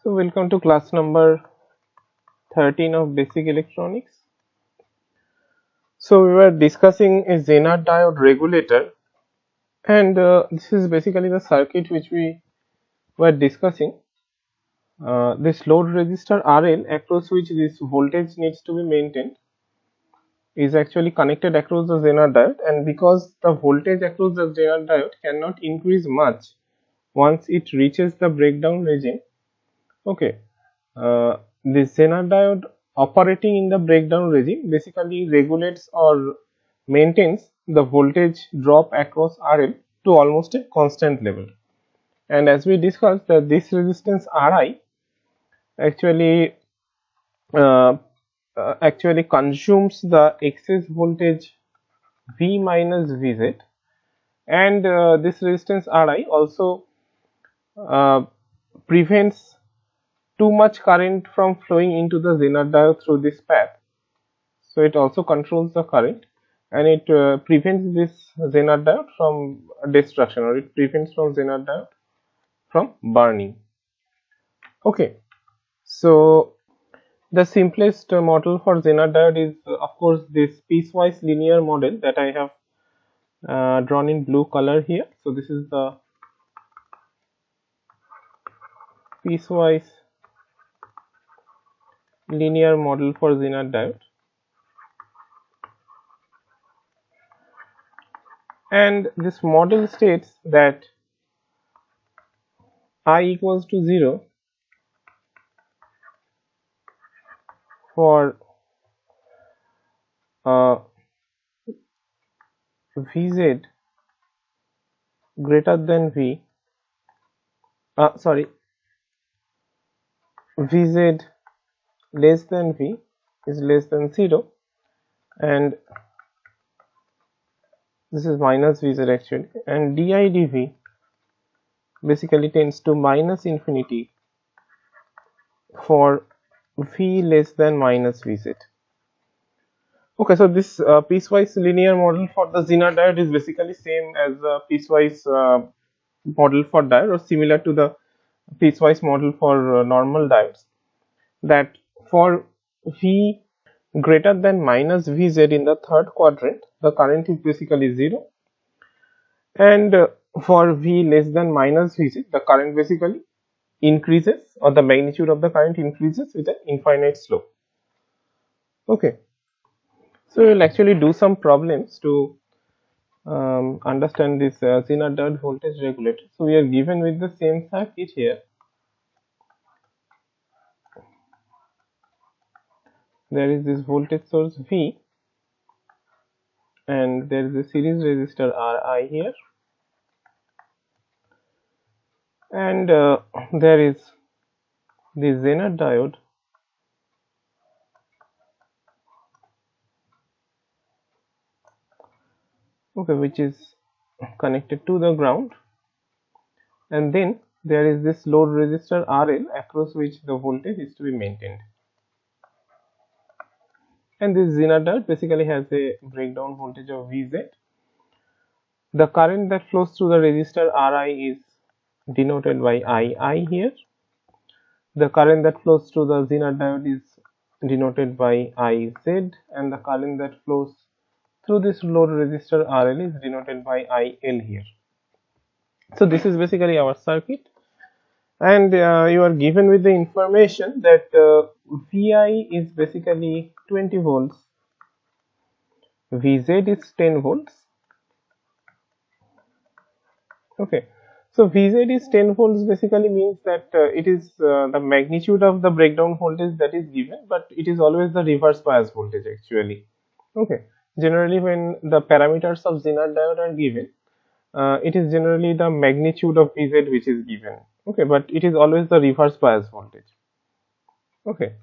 So welcome to class number 13 of basic electronics. So we were discussing a Zener diode regulator, and this is basically the circuit which we were discussing. This load resistor RL across which this voltage needs to be maintained is actually connected across the Zener diode, and because the voltage across the Zener diode cannot increase much once it reaches the breakdown regime. Okay, the Zener diode operating in the breakdown regime basically regulates or maintains the voltage drop across RL to almost a constant level. And as we discussed, that this resistance Ri actually uh, actually consumes the excess voltage V minus Vz, and this resistance Ri also uh, prevents too much current from flowing into the Zener diode through this path. So it also controls the current, and it prevents this Zener diode from destruction, or it prevents from Zener diode from burning. Okay, so the simplest model for Zener diode is of course this piecewise linear model that I have drawn in blue color here. So this is the piecewise linear model for Zener diode, and this model states that I equals to 0 for Vz greater than Vz less than V is less than 0, and this is minus Vz actually, and di dV basically tends to minus infinity for V less than minus Vz. Okay, so this piecewise linear model for the Zener diode is basically same as the piecewise model for diode, or similar to the piecewise model for normal diodes, that for V greater than minus Vz in the third quadrant, the current is basically 0, and for V less than minus Vz, the current basically increases, or the magnitude of the current increases with an infinite slope. Okay, so we will actually do some problems to understand this Zener diode voltage regulator. So we are given with the same circuit here. There is this voltage source V, and there is a series resistor Ri here, and there is the Zener diode which is connected to the ground, and then there is this load resistor RL across which the voltage is to be maintained. And this Zener diode basically has a breakdown voltage of Vz. The current that flows through the resistor Ri is denoted by II here. The current that flows through the Zener diode is denoted by Iz, and the current that flows through this load resistor RL is denoted by IL here. So this is basically our circuit, and you are given with the information that Vi is basically 20 volts, Vz is 10 volts. Okay, so Vz is 10 volts basically means that it is the magnitude of the breakdown voltage that is given, but it is always the reverse bias voltage actually. Okay, generally when the parameters of Zener diode are given, it is generally the magnitude of Vz which is given. Okay, but it is always the reverse bias voltage. Okay,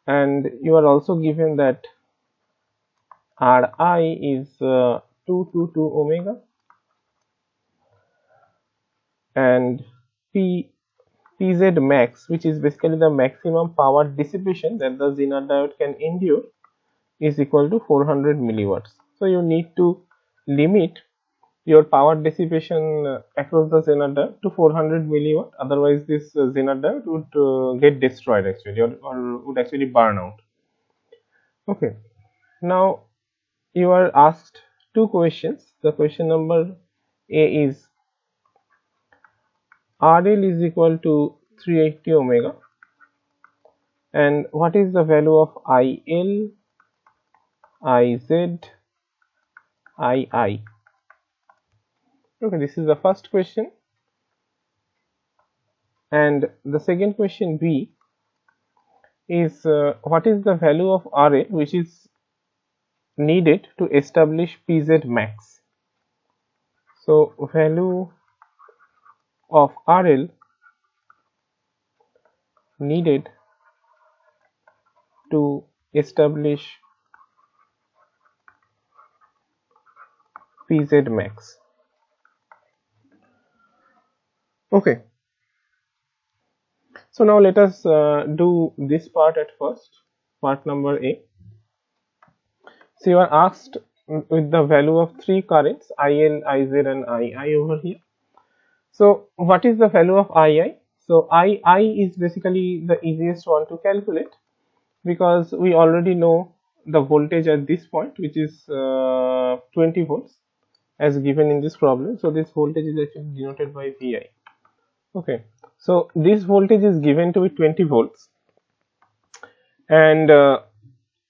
and you are also given that Ri is 222 omega, and Pz max, which is basically the maximum power dissipation that the Zener diode can endure, is equal to 400 milliwatts. So you need to limit your power dissipation across the Zener diode to 400 milliwatt. Otherwise, this Zener diode would get destroyed actually, or would actually burn out. Okay. Now you are asked two questions. The question number A is RL is equal to 380 omega, and what is the value of IL, IZ, II? Okay, this is the first question. And the second question B is what is the value of RL which is needed to establish PZ max? So value of RL needed to establish PZ max. Okay, so now let us do this part at first, part number A. So you are asked with the value of three currents IL, IZ and II over here. So what is the value of II? So II is basically the easiest one to calculate, because we already know the voltage at this point, which is 20 volts as given in this problem. So this voltage is actually denoted by Vi. Okay, so this voltage is given to be 20 volts, and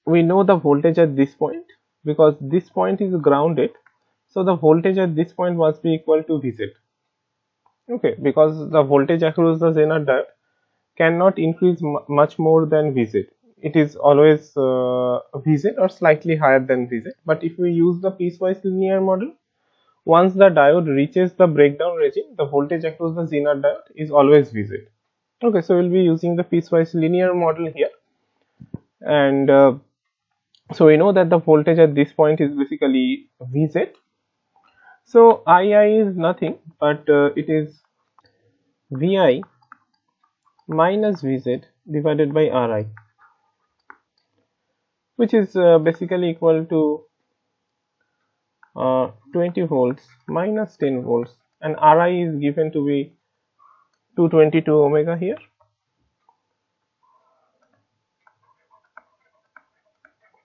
we know the voltage at this point because this point is grounded. So the voltage at this point must be equal to Vz. Okay, because the voltage across the Zener diode cannot increase much more than Vz. It is always Vz or slightly higher than Vz. But if we use the piecewise linear model, once the diode reaches the breakdown regime, the voltage across the Zener diode is always Vz. Okay, so we'll be using the piecewise linear model here, and so we know that the voltage at this point is basically Vz. So II is nothing but it is Vi minus Vz divided by Ri, which is basically equal to 20 volts minus 10 volts, and Ri is given to be 222 omega here.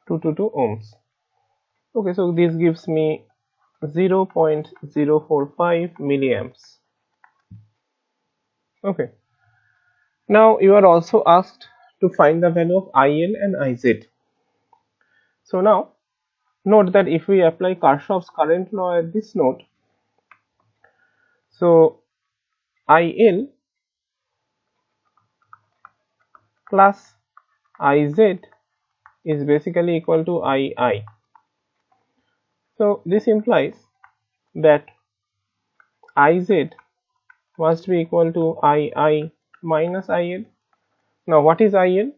222 ohms. Okay, so this gives me 0.045 milliamps. Okay, now you are also asked to find the value of IL and IZ. So now note that if we apply Kirchhoff's current law at this node, so IL plus IZ is basically equal to II. So this implies that IZ must be equal to II minus IL. Now what is IL?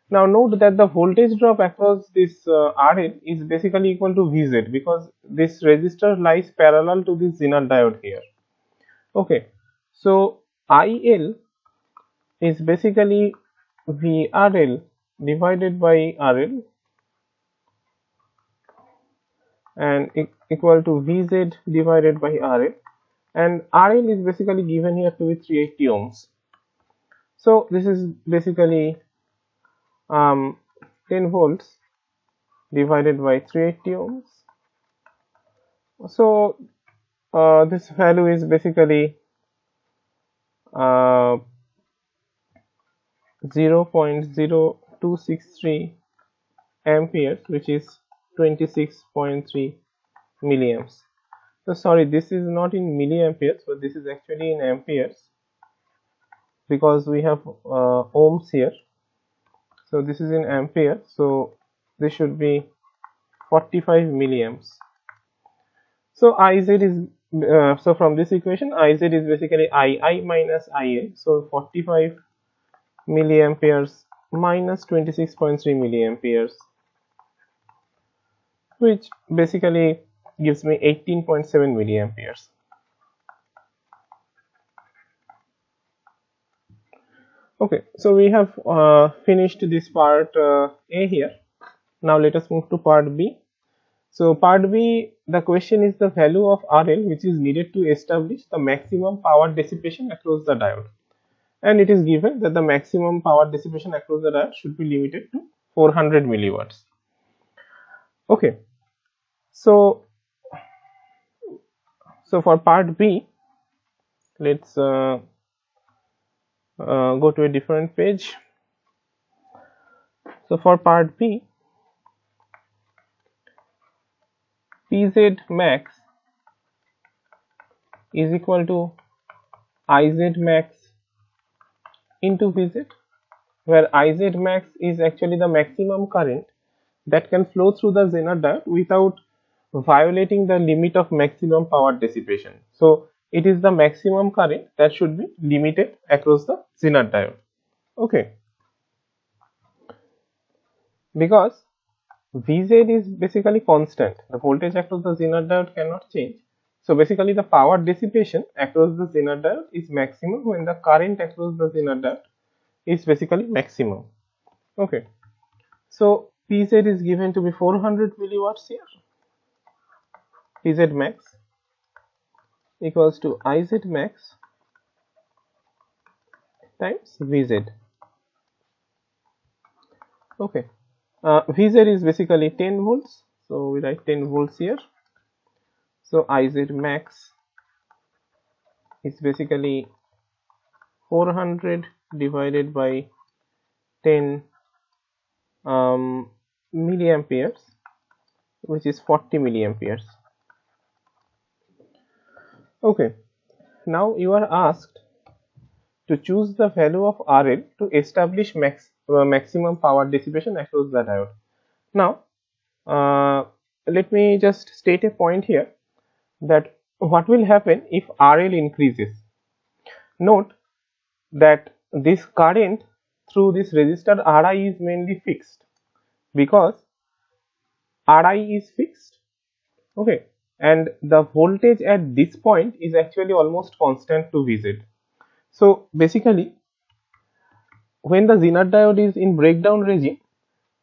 Now note that the voltage drop across this RL is basically equal to Vz, because this resistor lies parallel to this Zener diode here. Okay, so IL is basically VRL divided by RL and equal to Vz divided by RL, and RL is basically given here to be 380 ohms. So this is basically 10 volts divided by 380 ohms. So this value is basically 0.0263 amperes, which is 26.3 milliamps. So sorry, this is not in milliamperes, but this is actually in amperes, because we have ohms here. So this is in ampere, so this should be 45 milliamps. So Iz is so from this equation, Iz is basically II minus IL. So 45 milliamperes minus 26.3 milliamperes, which basically gives me 18.7 milliamperes. Okay, so we have finished this part A here. Now let us move to part B. So part B, the question is the value of RL which is needed to establish the maximum power dissipation across the diode, and it is given that the maximum power dissipation across the diode should be limited to 400 milliwatts. Okay, so for part B, let's go to a different page. So for part B, Pz max is equal to Iz max into Vz, where Iz max is actually the maximum current that can flow through the Zener diode without violating the limit of maximum power dissipation. So it is the maximum current that should be limited across the Zener diode. Okay, because Vz is basically constant, the voltage across the Zener diode cannot change. So basically the power dissipation across the Zener diode is maximum when the current across the Zener diode is basically maximum. Okay, so Pz is given to be 400 milliwatts here. Pz max equals to Iz max times Vz. Okay, Vz is basically 10 volts, so we write 10 volts here. So Iz max is basically 400 divided by 10 milliamperes, which is 40 milliamperes. Okay, now you are asked to choose the value of RL to establish maximum power dissipation across the diode. Now let me just state a point here, that what will happen if RL increases. Note that this current through this resistor Ri is mainly fixed, because Ri is fixed. Okay, and the voltage at this point is actually almost constant to Vz. So basically when the Zener diode is in breakdown regime,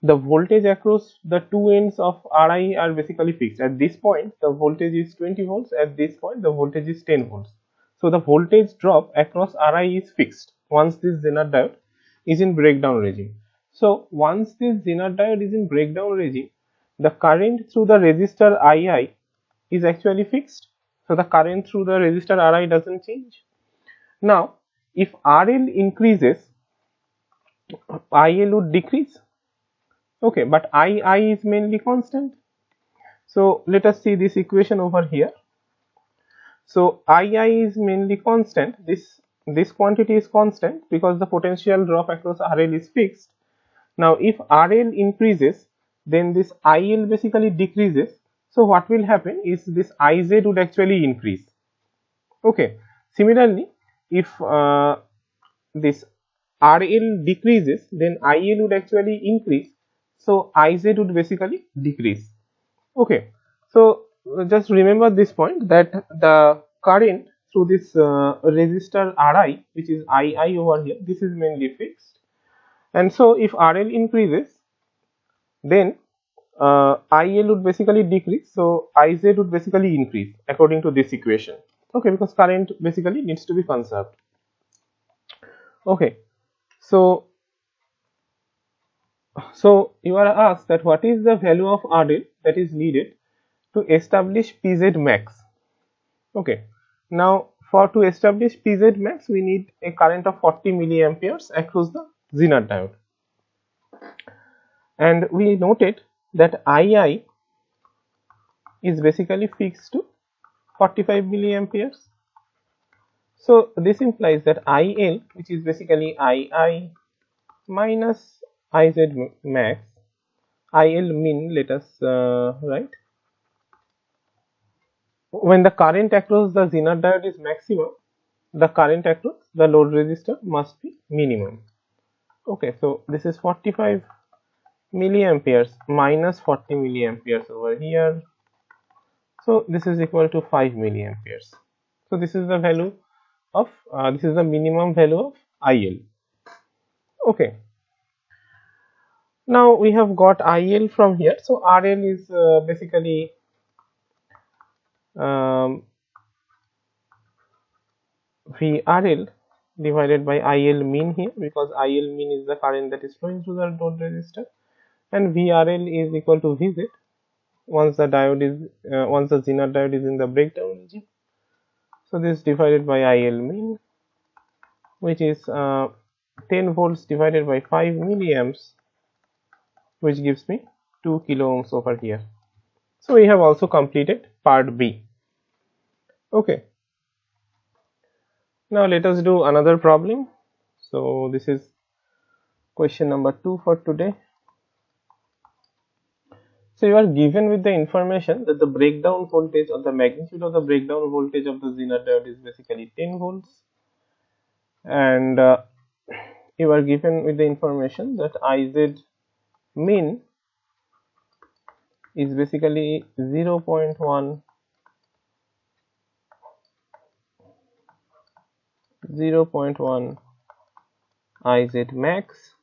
the voltage across the two ends of Ri are basically fixed. At this point the voltage is 20 volts, at this point the voltage is 10 volts. So the voltage drop across Ri is fixed once this Zener diode is in breakdown regime. So once this Zener diode is in breakdown regime, the current through the resistor Ii is actually fixed. So the current through the resistor Ri doesn't change. Now if RL increases, IL would decrease. Okay, but II is mainly constant. So let us see this equation over here. So II is mainly constant. This quantity is constant because the potential drop across RL is fixed. Now if RL increases, then this IL basically decreases. So what will happen is this Iz would actually increase. Okay, similarly if this RL decreases, then IL would actually increase. So Iz would basically decrease. Okay, so just remember this point, that the current through this resistor Ri, which is Ii over here, this is mainly fixed, and so if RL increases, then IL would basically decrease, so Iz would basically increase according to this equation. Okay, because current basically needs to be conserved. Okay, so you are asked that what is the value of RL that is needed to establish Pz max. Okay, now to establish Pz max, we need a current of 40 milliamperes across the Zener diode, and we noted that Ii is basically fixed to 45 milliamperes. So this implies that IL, which is basically II minus Iz max, IL mean, let us write, when the current across the Zener diode is maximum, the current across the load resistor must be minimum. Okay, so this is 45 milliamperes minus 40 milliamperes over here, so this is equal to 5 milliamperes. So this is the value of this is the minimum value of IL. Okay, now we have got IL from here, so RL is basically um, VRL divided by IL mean here, because IL mean is the current that is flowing through the load resistor, and VRL is equal to Vz once the Zener diode is in the breakdown region. So this divided by IL mean, which is 10 volts divided by 5 milliamps, which gives me 2 kilo ohms over here. So we have also completed part B. Okay. Now let us do another problem. So this is question number 2 for today. So you are given with the information that the breakdown voltage or the magnitude of the breakdown voltage of the Zener diode is basically 10 volts, and you are given with the information that Iz min is basically 0.1 Iz max,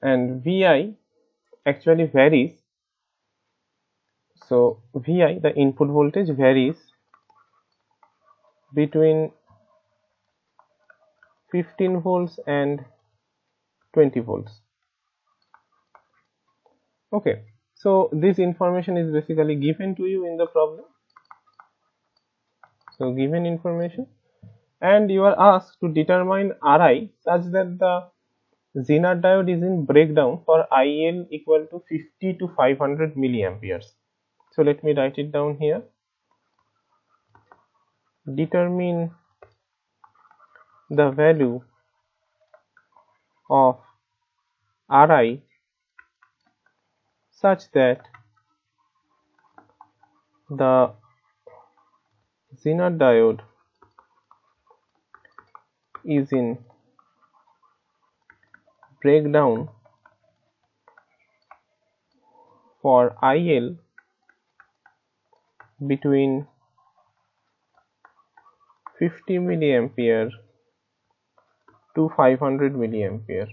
and Vi actually varies. So Vi, the input voltage, varies between 15 volts and 20 volts. Okay, so this information is basically given to you in the problem. So given information, and you are asked to determine Ri such that the Zener diode is in breakdown for IL equal to 50 to 500 milliamperes. So let me write it down here. Determine the value of Ri such that the Zener diode is in breakdown for IL between 50 milliampere to 500 milliampere.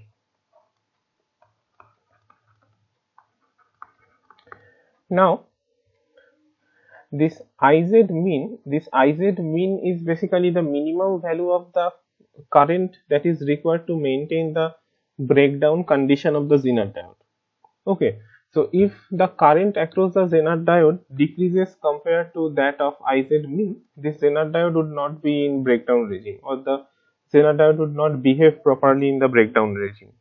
Now this Iz mean is basically the minimum value of the current that is required to maintain the breakdown condition of the Zener diode. Okay, so if the current across the Zener diode decreases compared to that of Iz mean, this Zener diode would not be in breakdown regime, or the Zener diode would not behave properly in the breakdown regime.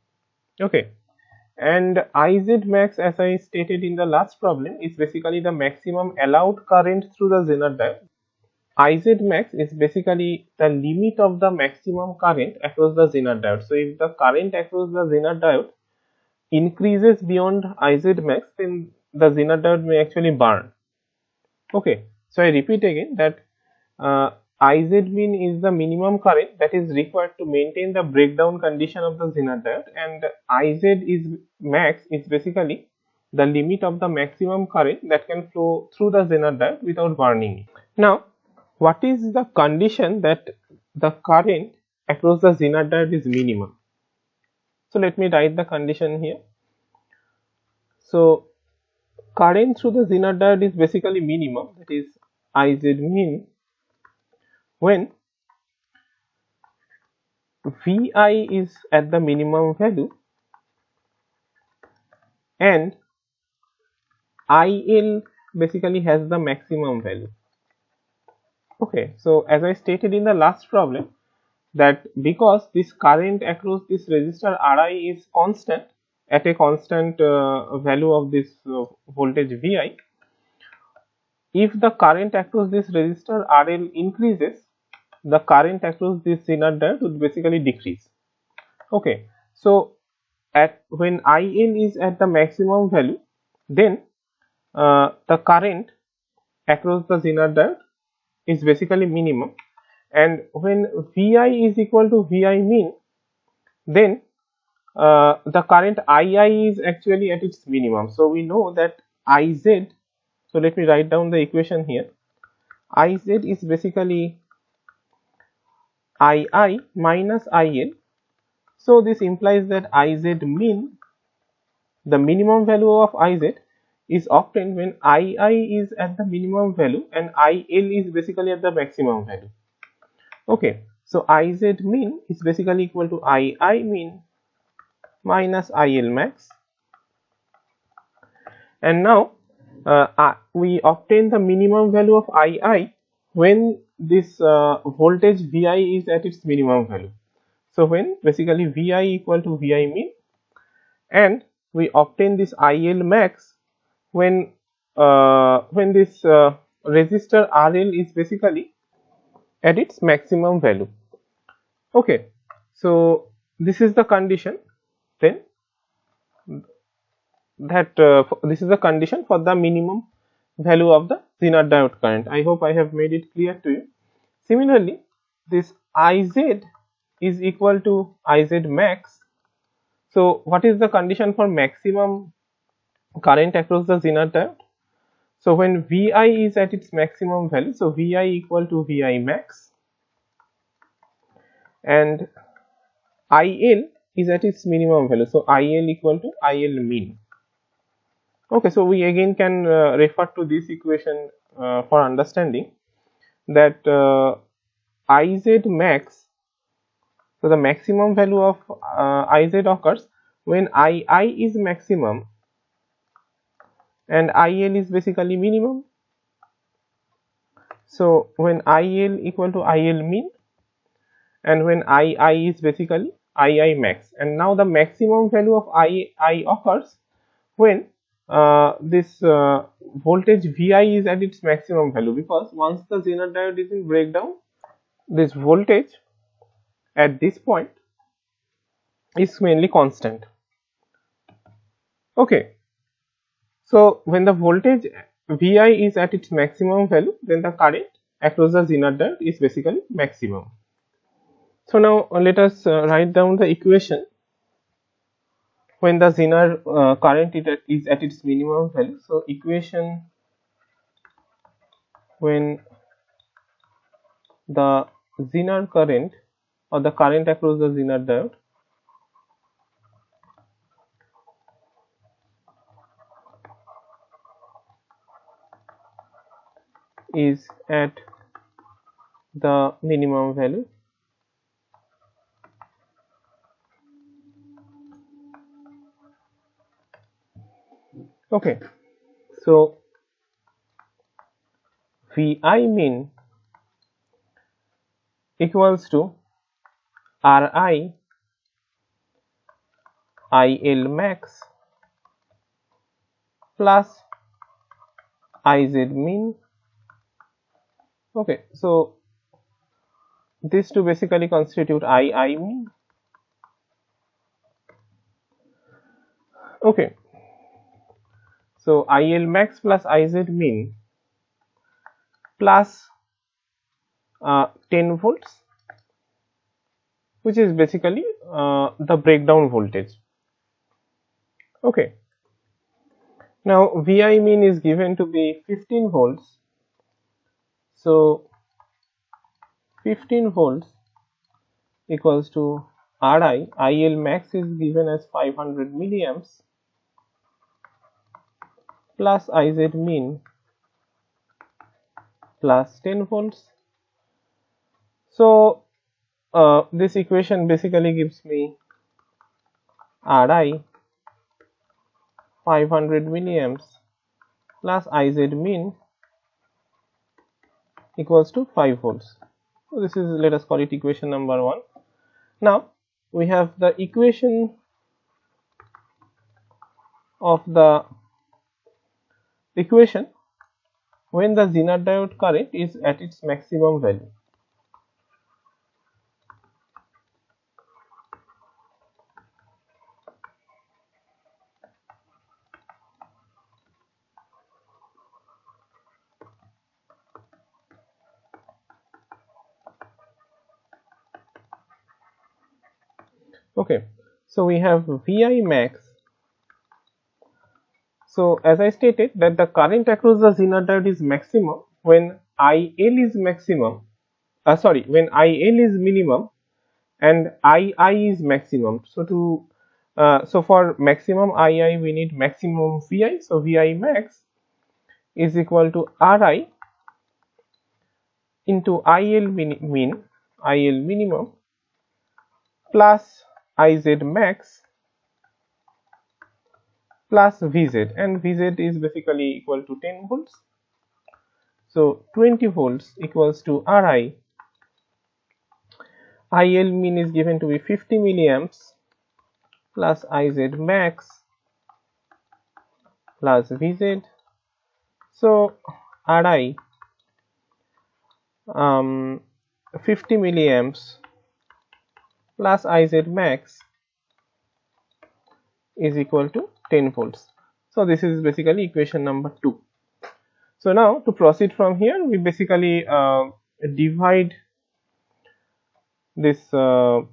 Okay, and Iz max, as I stated in the last problem, is basically the maximum allowed current through the Zener diode. Iz max is basically the limit of the maximum current across the Zener diode. So if the current across the Zener diode increases beyond Iz max, then the Zener diode may actually burn. Okay, so I repeat again that Iz min is the minimum current that is required to maintain the breakdown condition of the Zener diode, and Iz max is basically the limit of the maximum current that can flow through the Zener diode without burning it. Now, what is the condition that the current across the Zener diode is minimum? So let me write the condition here. So current through the Zener diode is basically minimum, that is Iz min, when Vi is at the minimum value and IL basically has the maximum value. Okay, so as I stated in the last problem, that because this current across this resistor Ri is constant at a constant value of this voltage Vi, if the current across this resistor RL increases, the current across this Zener diode would basically decrease. Okay, so when IL is at the maximum value, then the current across the Zener diode is basically minimum, and when Vi is equal to Vi min, then the current II is actually at its minimum. So we know that Iz, so let me write down the equation here. Iz is basically II minus IL. So this implies that Iz mean, the minimum value of Iz, is obtained when II is at the minimum value and IL is basically at the maximum value. Okay, so Iz mean is basically equal to II mean minus IL max, and now we obtain the minimum value of II when this voltage Vi is at its minimum value. So when basically Vi equal to Vi mean, and we obtain this IL max when this resistor RL is basically at its maximum value. Okay, so this is the condition then that this is the condition for the minimum value of the Zener diode current. I hope I have made it clear to you. Similarly, this Iz is equal to Iz max. So what is the condition for maximum current across the Zener diode? So when Vi is at its maximum value, so Vi equal to Vi max, and IL is at its minimum value, so IL equal to IL mean. Okay, so we again can refer to this equation for understanding that Iz max, so the maximum value of Iz occurs when II is maximum and IL is basically minimum. So when IL equal to IL mean and when II is basically II max, and now the maximum value of II occurs when this voltage Vi is at its maximum value, because once the Zener diode is in breakdown, this voltage at this point is mainly constant. Okay, so when the voltage Vi is at its maximum value, then the current across the Zener diode is basically maximum. So now let us write down the equation when the Zener current is at its minimum value. So equation when the Zener current or the current across the Zener diode is at the minimum value. Okay, so Vi mean equals to Ri IL max plus Iz mean. Okay, so these two basically constitute II mean. Okay, so IL max plus Iz mean plus 10 volts, which is basically the breakdown voltage. Okay, now Vi mean is given to be 15 volts, so 15 volts equals to Ri, IL max is given as 500 milliamps plus Iz mean plus 10 volts. So this equation basically gives me Ri 500 milliamps plus Iz mean equals to 5 volts. So this is, let us call it equation number 1. Now we have the equation of the equation when the Zener diode current is at its maximum value. Okay, so we have Vi max. So as I stated that the current across the Zener diode is maximum when IL is maximum, when IL is minimum and II is maximum. So for maximum II we need maximum Vi. So Vi max is equal to Ri into IL minimum plus Iz max plus Vz, and Vz is basically equal to 10 volts. So 20 volts equals to Ri. IL min is given to be 50 milliamps plus Iz max plus Vz. So Ri 50 milliamps plus Iz max is equal to 10 volts. So this is basically equation number 2. So now to proceed from here, we basically divide this. So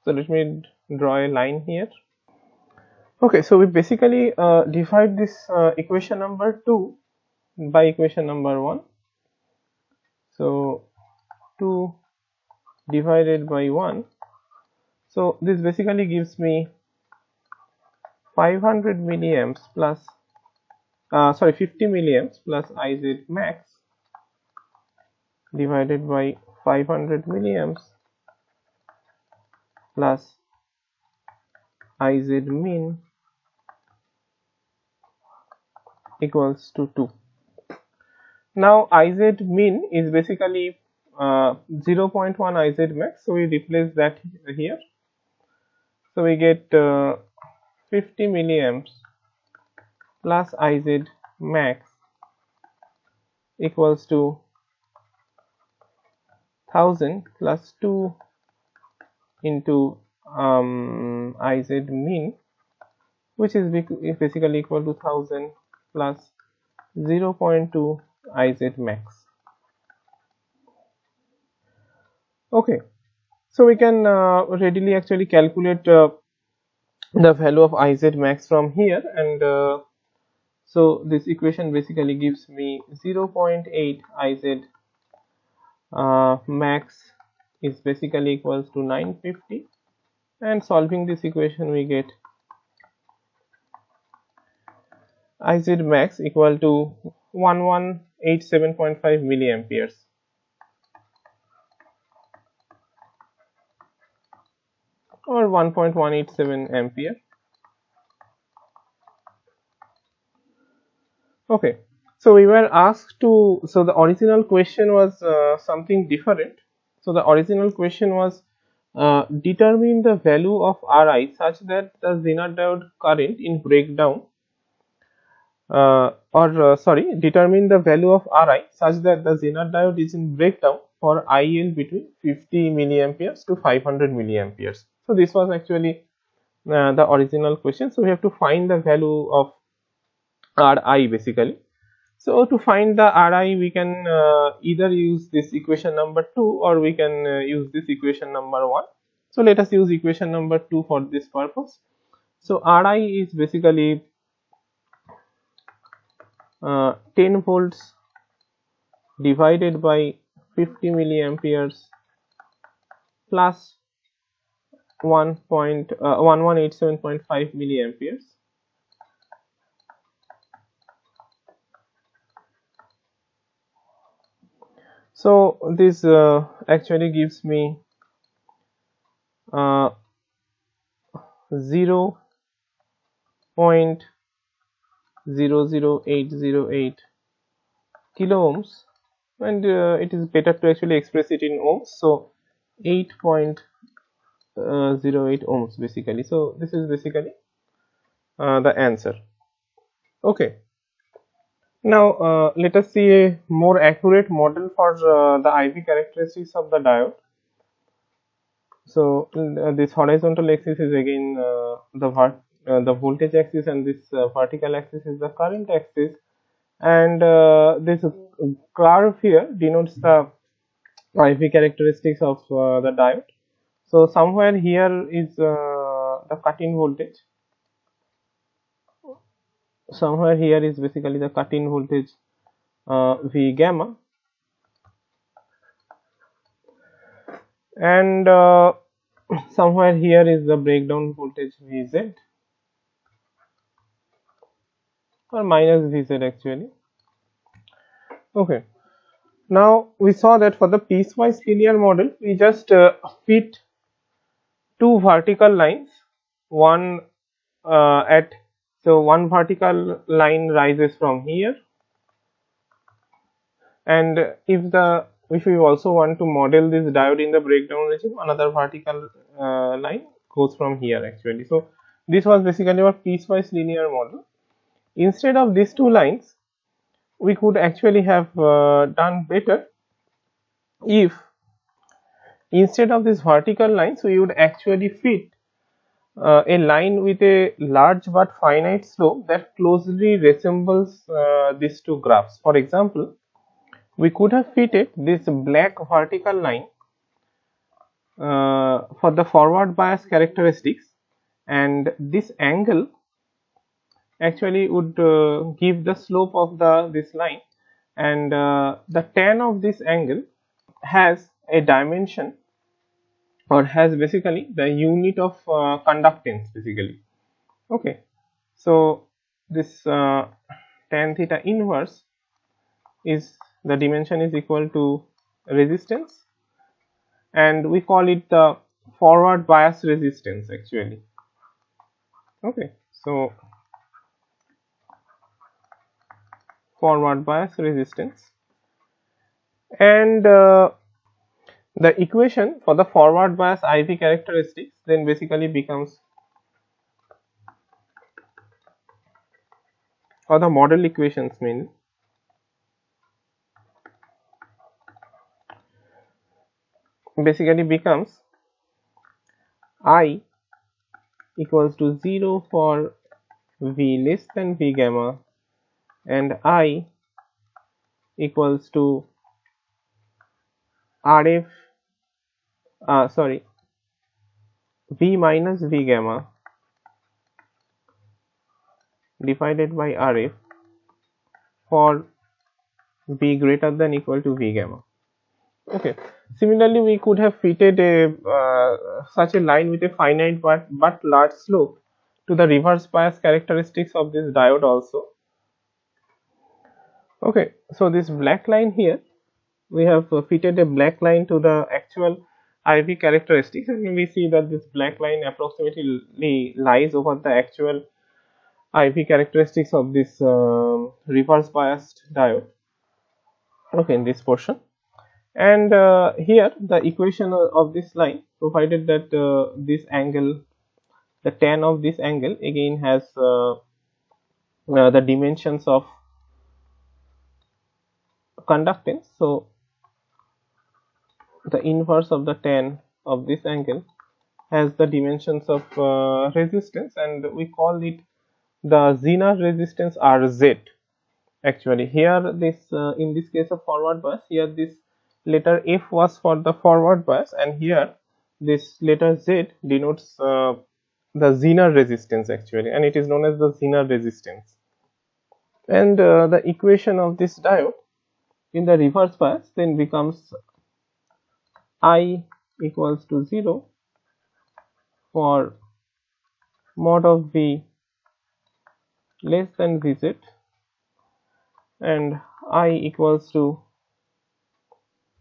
let me draw a line here. Okay, so we basically divide this equation number 2 by equation number 1. So 2 divided by 1. So this basically gives me 500 milliamps plus 50 milliamps plus Iz max divided by 500 milliamps plus Iz min equals to 2. Now Iz min is basically 0.1 Iz max, so we replace that here. So we get 50 milliamps plus Iz max equals to 1000 plus 2 into Iz min, which is basically equal to 1000 plus 0.2 Iz max. Okay, so we can readily actually calculate the value of Iz max from here, and so this equation basically gives me 0.8 Iz max is basically equals to 950, and solving this equation we get Iz max equal to 1187.5 milliamperes. Or 1.187 ampere. Okay, so we were asked to, so the original question was something different. So the original question was determine the value of Ri such that the Zener diode current in breakdown determine the value of Ri such that the Zener diode is in breakdown for IL between 50 milliamperes to 500 milliamperes. So this was actually the original question. So we have to find the value of Ri basically. So to find the Ri, we can either use this equation number 2 or we can use this equation number 1. So let us use equation number 2 for this purpose. So Ri is basically 10 volts divided by 50 milliamperes plus 1187.5 milliamperes. So this actually gives me 0.00808 kilo ohms, and it is better to actually express it in ohms. So 8.08 ohms basically. So this is basically the answer. Okay. Now let us see a more accurate model for the IV characteristics of the diode. So this horizontal axis is again the voltage axis, and this vertical axis is the current axis, and this curve here denotes the IV characteristics of the diode. So somewhere here is the cut-in voltage. Somewhere here is basically the cut-in voltage V gamma, and somewhere here is the breakdown voltage Vz, or minus Vz actually. Okay. Now we saw that for the piecewise linear model, we just fit two vertical lines, one at so one vertical line rises from here, and if we also want to model this diode in the breakdown regime, another vertical line goes from here actually. So this was basically our piecewise linear model. Instead of these two lines, we could actually have done better if instead of these vertical lines we would actually fit a line with a large but finite slope that closely resembles these two graphs. For example, we could have fitted this black vertical line for the forward bias characteristics, and this angle actually would give the slope of this line, and the tan of this angle has a dimension, or has basically the unit of conductance basically. Okay, so this tan theta inverse is the dimension is equal to resistance, and we call it the forward bias resistance actually. Okay, so forward bias resistance, and the equation for the forward bias IV characteristics then basically becomes, or the model equations mainly, basically becomes I equals to 0 for V less than V gamma, and I equals to RF V minus V gamma divided by RF for V greater than equal to V gamma. Okay. Similarly, we could have fitted a such a line with a finite but large slope to the reverse bias characteristics of this diode also. Okay, so this black line here, we have fitted a black line to the actual IV characteristics, and we see that this black line approximately lies over the actual IV characteristics of this reverse biased diode. Okay, in this portion, and here the equation of this line, provided that this angle, the tan of this angle again has the dimensions of conductance. So the inverse of the tan of this angle has the dimensions of resistance, and we call it the Zener resistance Rz. Actually, here this in this case of forward bias, here this letter F was for the forward bias, and here this letter Z denotes the Zener resistance actually, and it is known as the Zener resistance. And the equation of this diode in the reverse bias then becomes I equals to 0 for mod of V less than Vz, and I equals to,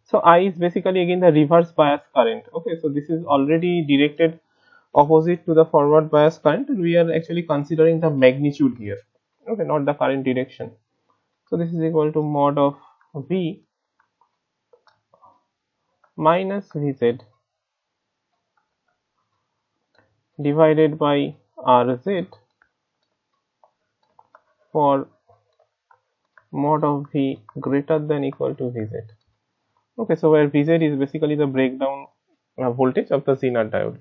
so I is basically again the reverse bias current. Okay, so this is already directed opposite to the forward bias current, and we are actually considering the magnitude here. Okay, not the current direction. So this is equal to mod of V minus Vz divided by Rz for mod of V greater than equal to Vz. Okay, so where Vz is basically the breakdown voltage of the Zener diode.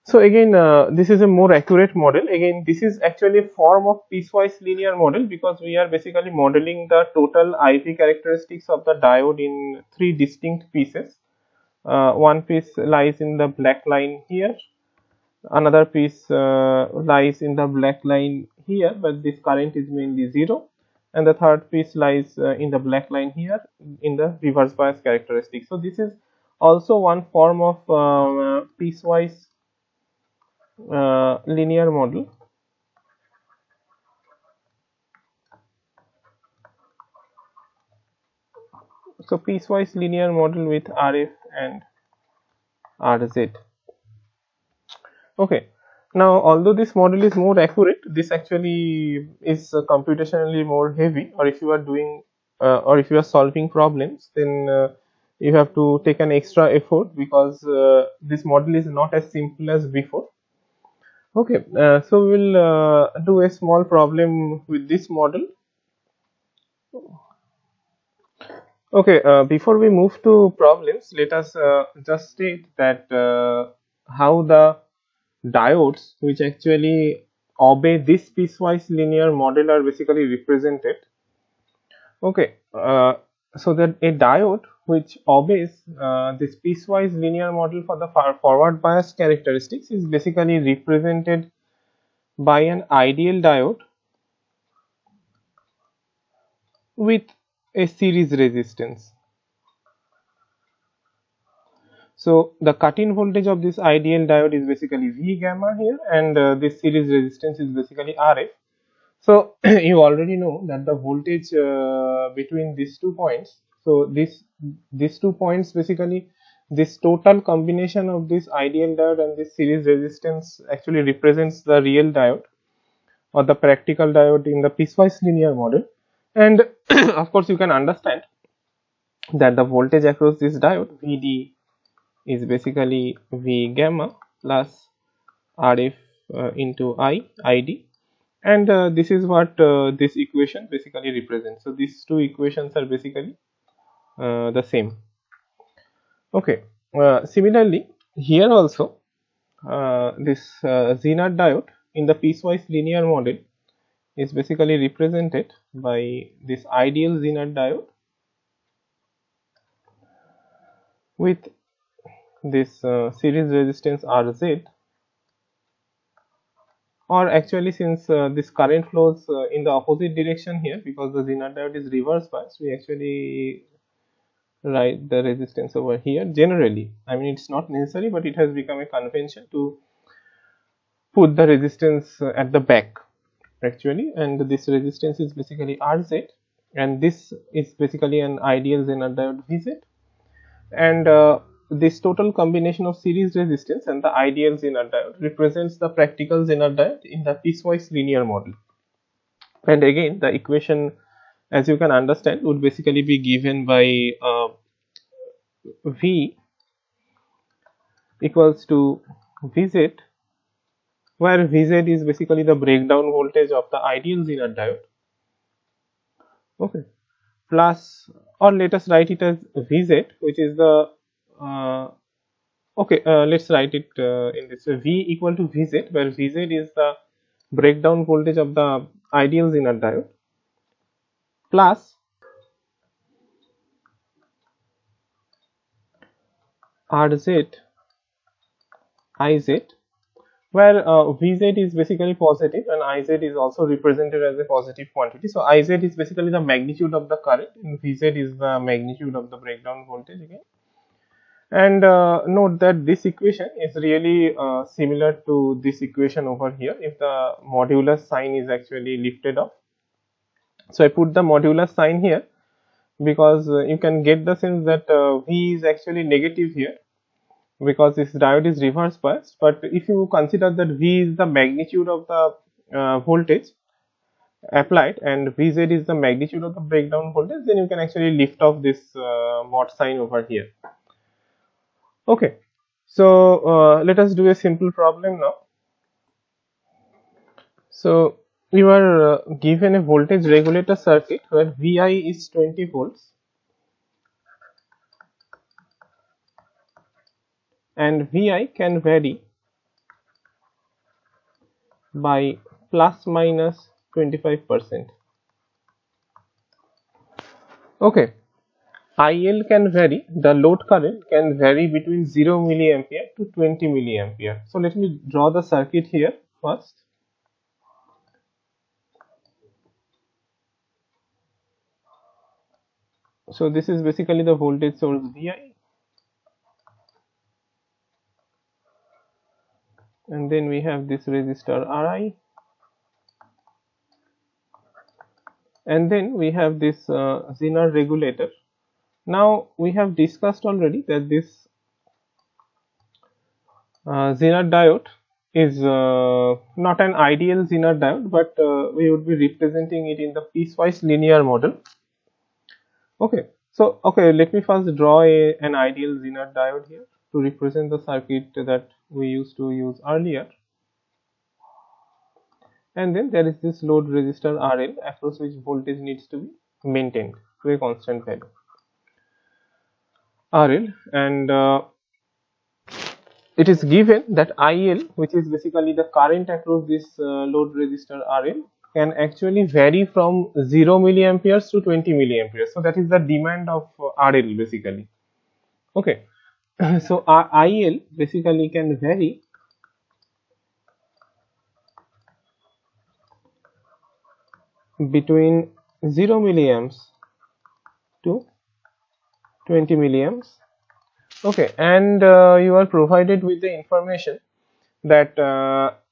So again, this is a more accurate model. Again, this is actually a form of piecewise linear model, because we are basically modeling the total IV characteristics of the diode in three distinct pieces. One piece lies in the black line here, another piece lies in the black line here, but this current is mainly 0, and the third piece lies in the black line here in the reverse bias characteristics. So this is also one form of piecewise linear model. So piecewise linear model with RF and RZ. Okay. Now, although this model is more accurate, this actually is computationally more heavy. Or if you are doing, or if you are solving problems, then you have to take an extra effort, because this model is not as simple as before. Okay, so we will do a small problem with this model. Okay, before we move to problems, let us just state that how the diodes which actually obey this piecewise linear model are basically represented. Okay, so that a diode which obeys this piecewise linear model for the forward bias characteristics is basically represented by an ideal diode with a series resistance. So the cut-in voltage of this ideal diode is basically V gamma here, and this series resistance is basically RF. So you already know that the voltage between these 2 points. So these 2 points, basically this total combination of this ideal diode and this series resistance actually represents the real diode or the practical diode in the piecewise linear model. And of course you can understand that the voltage across this diode Vd is basically V gamma plus RF into Id, and this is what this equation basically represents. So these two equations are basically the same. Okay, similarly here also this Zener diode in the piecewise linear model is basically represented by this ideal Zener diode with this series resistance Rz, or actually since this current flows in the opposite direction here, because the Zener diode is reverse biased, we actually write the resistance over here. Generally, I mean, it's not necessary, but it has become a convention to put the resistance at the back actually, and this resistance is basically Rz, and this is basically an ideal Zener diode Vz, and this total combination of series resistance and the ideal Zener diode represents the practical Zener diode in the piecewise linear model. And again, the equation, as you can understand, would basically be given by V equals to Vz, where Vz is basically the breakdown voltage of the ideal Zener diode. Okay, plus, or let us write it as Vz, which is the okay, let's write it in this way: V equal to Vz, where Vz is the breakdown voltage of the ideal Zener diode, plus Rz Iz, where Vz is basically positive and Iz is also represented as a positive quantity. So Iz is basically the magnitude of the current and Vz is the magnitude of the breakdown voltage again. And note that this equation is really similar to this equation over here if the modulus sign is actually lifted off. So I put the modulus sign here because you can get the sense that V is actually negative here, because this diode is reverse biased. But if you consider that V is the magnitude of the voltage applied and Vz is the magnitude of the breakdown voltage, then you can actually lift off this mod sign over here. Okay, so let us do a simple problem now. So you are given a voltage regulator circuit where Vi is 20 volts and Vi can vary by plus minus 25%. Okay, IL can vary, the load current can vary between 0 milliampere to 20 milliampere. So let me draw the circuit here first. So this is basically the voltage source Vi, and then we have this resistor Ri, and then we have this Zener regulator. Now we have discussed already that this Zener diode is not an ideal Zener diode, but we would be representing it in the piecewise linear model. Okay, so let me first draw an ideal Zener diode here to represent the circuit that we used to use earlier. And then there is this load resistor RL across which voltage needs to be maintained to a constant value RL, and it is given that IL, which is basically the current across this load resistor RL, can actually vary from 0 milliamperes to 20 milliamperes. So that is the demand of RL basically. Okay, so IL basically can vary between 0 milliamps to 20 milliamps. Okay, and you are provided with the information that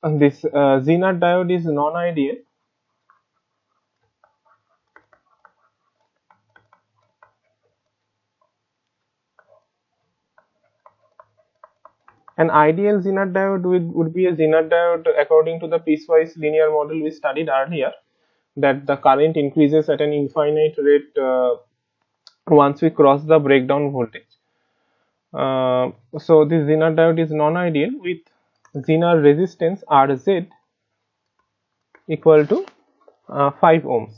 this Zener diode is non-ideal. An ideal Zener diode would be a Zener diode according to the piecewise linear model we studied earlier, that the current increases at an infinite rate once we cross the breakdown voltage. So this Zener diode is non-ideal with Zener resistance Rz equal to 5 ohms.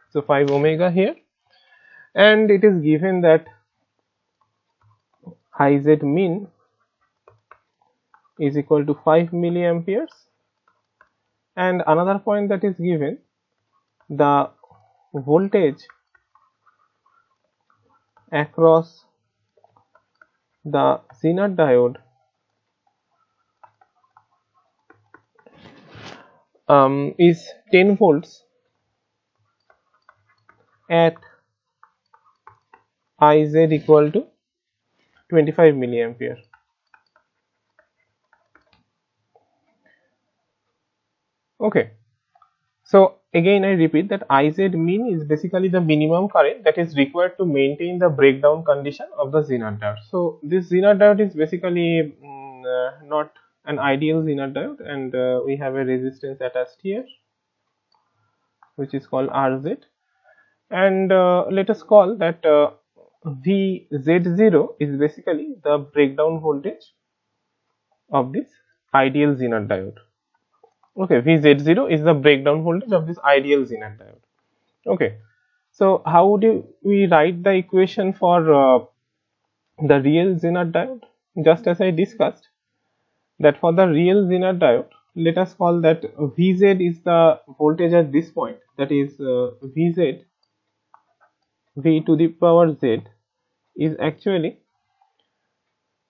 So 5 omega here, and it is given that Iz min is equal to 5 milliamperes, and another point that is given, the voltage across the Zener diode is 10 volts at Iz equal to 25 milliampere. Okay, so again I repeat that Iz min is basically the minimum current that is required to maintain the breakdown condition of the Zener diode. So this Zener diode is basically not an ideal Zener diode, and we have a resistance attached here which is called Rz, and let us call that Vz0 is basically the breakdown voltage of this ideal Zener diode. Okay, Vz0 is the breakdown voltage of this ideal Zener diode. Okay, so how do we write the equation for the real Zener diode? Just as I discussed, that for the real Zener diode, let us call that Vz is the voltage at this point, that is Vz, V to the power Z, is actually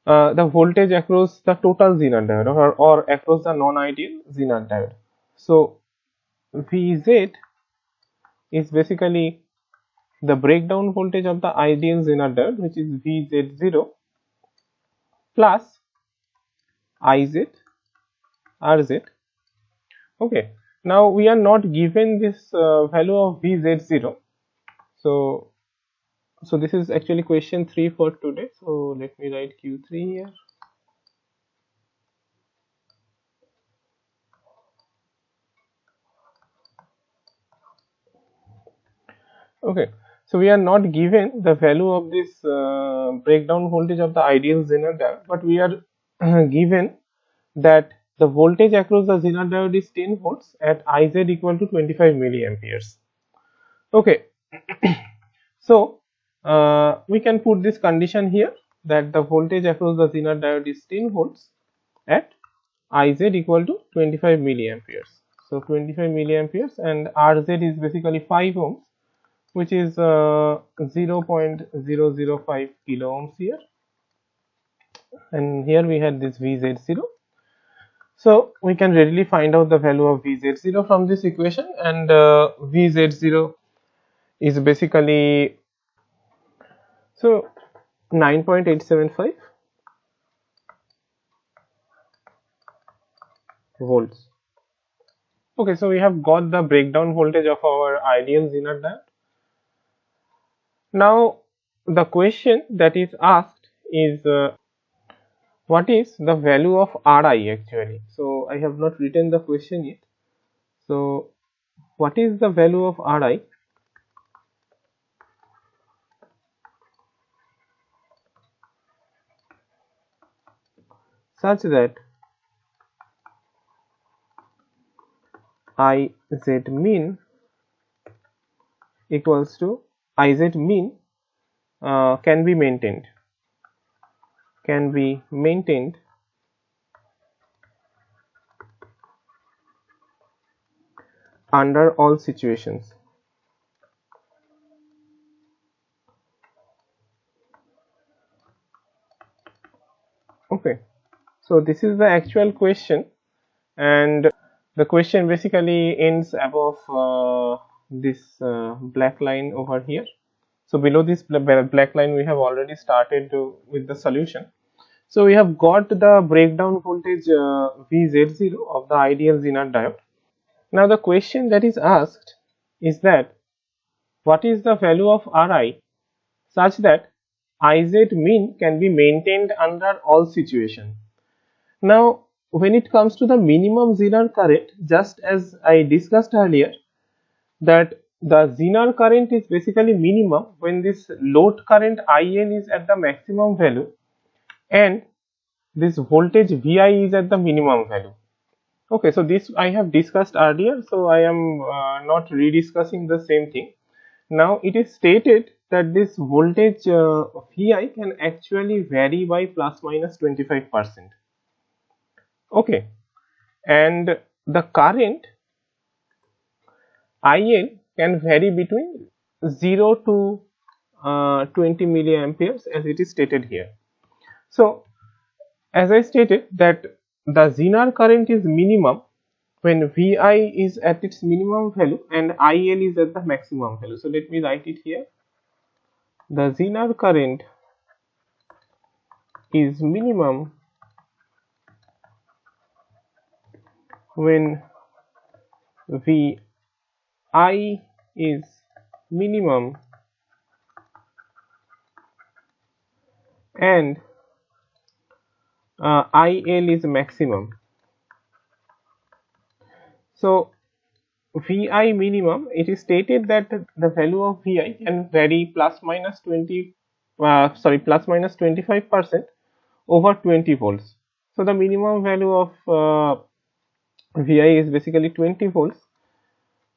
the voltage across the total Zener diode, or across the non-ideal Zener diode. So Vz is basically the breakdown voltage of the ideal Zener diode, which is Vz0 plus Iz Rz. Okay, now we are not given this value of Vz0, so this is actually question 3 for today. So let me write Q3 here. Okay, so we are not given the value of this breakdown voltage of the ideal Zener diode, but we are given that the voltage across the Zener diode is 10 volts at Iz equal to 25 milliamperes. Okay, so we can put this condition here that the voltage across the Zener diode is 10 volts at Iz equal to 25 milliamperes. So 25 milliamperes, and Rz is basically 5 ohms, which is 0.005 kilo ohms here, and here we had this Vz0. So we can readily find out the value of Vz0 from this equation, and Vz0 is basically 9.875 volts. Okay, so we have got the breakdown voltage of our ideal Zener diode. Now the question that is asked is what is the value of Ri actually? So I have not written the question yet. So what is the value of Ri such that Iz mean equals to Iz mean can be maintained under all situations. Okay, so this is the actual question, and the question basically ends above this black line over here. So below this black line we have already started with the solution. So we have got the breakdown voltage VZ0 of the ideal Zener diode. Now the question that is asked is that what is the value of Ri such that Iz mean can be maintained under all situations. Now when it comes to the minimum Zener current, just as I discussed earlier, that the Zener current is basically minimum when this load current IN is at the maximum value and this voltage Vi is at the minimum value. Okay, so this I have discussed earlier, so I am not rediscussing the same thing. Now it is stated that this voltage Vi can actually vary by plus minus 25%. Okay, and the current IN can vary between 0 to 20 milliamperes as it is stated here. So as I stated that the Zener current is minimum when Vi is at its minimum value and IL is at the maximum value. So let me write it here. The Zener current is minimum when Vi is minimum and IL is maximum. So Vi minimum, it is stated that the value of Vi can vary plus minus 25% over 20 volts. So the minimum value of Vi is basically 20 volts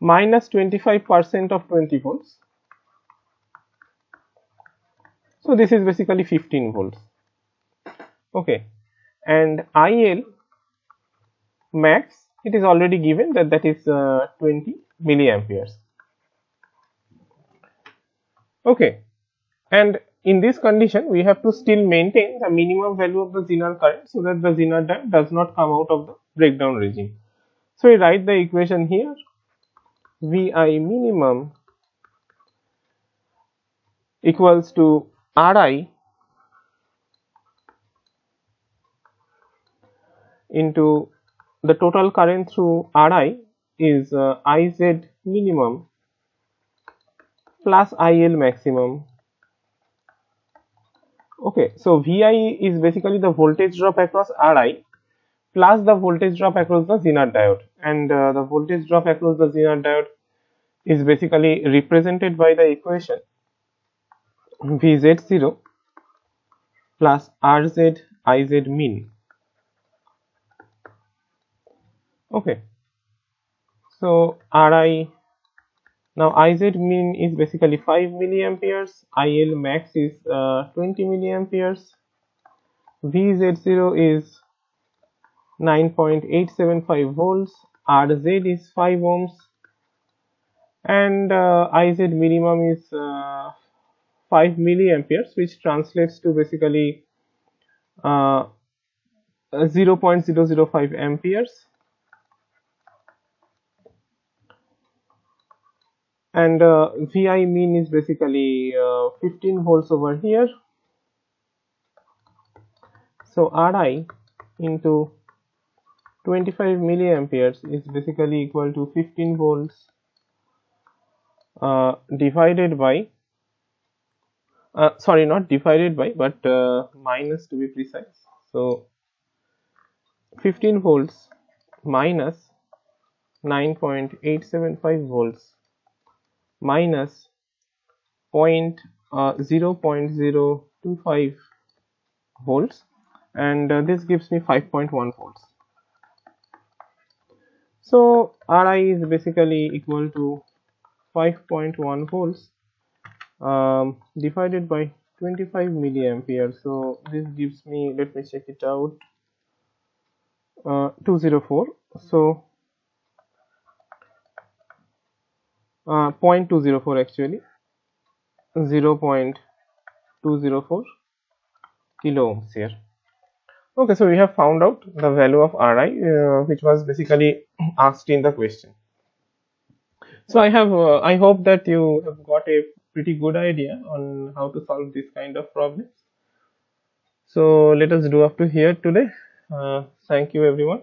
minus 25% of 20 volts. So this is basically 15 volts. Okay, and IL max, it is already given that is 20 milliamperes. Okay, and in this condition we have to still maintain the minimum value of the Zener current so that the Zener diode does not come out of the breakdown regime. So we write the equation here. Vi minimum equals to Ri into the total current through Ri is Iz minimum plus IL maximum. Okay, so Vi is basically the voltage drop across Ri plus the voltage drop across the Zener diode, and the voltage drop across the Zener diode is basically represented by the equation Vz0 plus Rz Iz mean. Okay, so Ri, now Iz mean is basically 5 milliamperes, IL max is 20 milliamperes, Vz0 is 9.875 volts, Rz is 5 ohms, and Iz minimum is 5 milliamperes, which translates to basically 0.005 amperes, and Vi mean is basically 15 volts over here. So Ri into 25 milliamperes is basically equal to 15 volts divided by sorry, not divided by, but minus, to be precise. So 15 volts minus 9.875 volts minus 0.025 volts, and this gives me 5.1 volts. So Ri is basically equal to 5.1 volts divided by 25 milliampere. So this gives me, let me check it out, 204. So 0.204 actually, 0.204 kilo ohms here. Okay, so we have found out the value of Ri, which was basically asked in the question. So I hope that you have got a pretty good idea on how to solve this kind of problems. So let us do up to here today. Thank you everyone.